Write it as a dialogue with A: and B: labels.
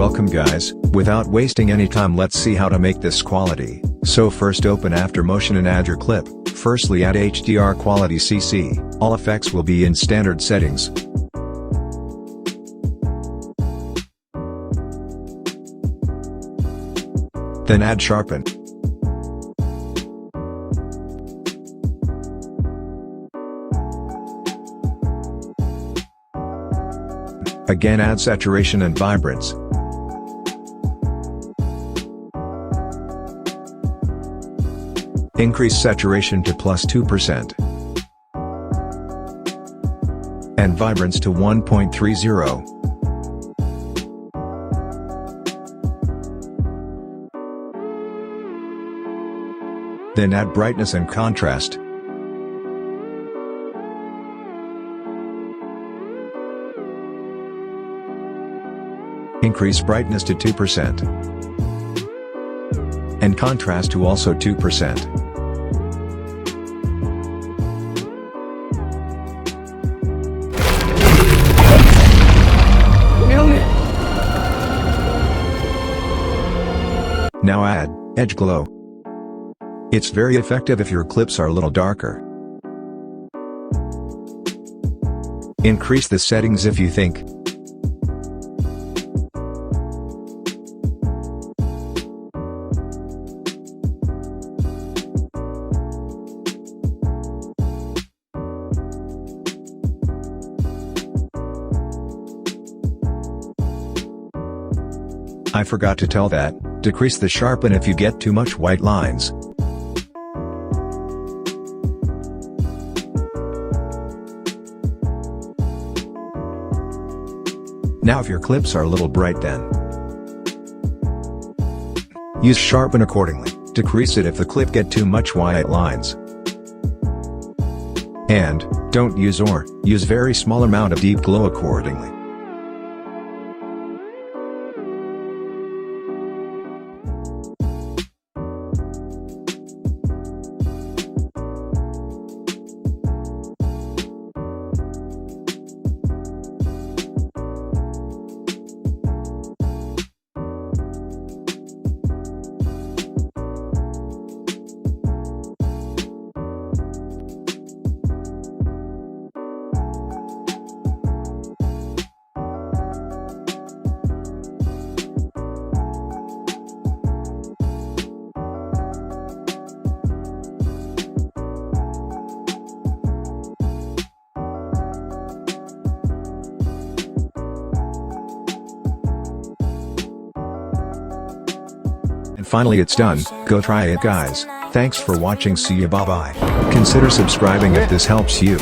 A: Welcome guys, without wasting any time let's see how to make this quality. So first open After Motion and add your clip. Firstly add HDR quality CC, all effects will be in standard settings. Then add sharpen. Again add saturation and vibrance. Increase saturation to +2%. And vibrance to 1.30. Then add brightness and contrast. Increase brightness to 2%. And contrast to also 2%. Now add edge glow. It's very effective if your clips are a little darker. Increase the settings if you think. I forgot to tell that, decrease the sharpen if you get too much white lines. Now if your clips are a little bright then use sharpen accordingly, decrease it if the clip get too much white lines. And, don't use very small amount of deep glow accordingly. And finally it's done, go try it guys. Thanks for watching, see you, bye bye. Consider subscribing if this helps you.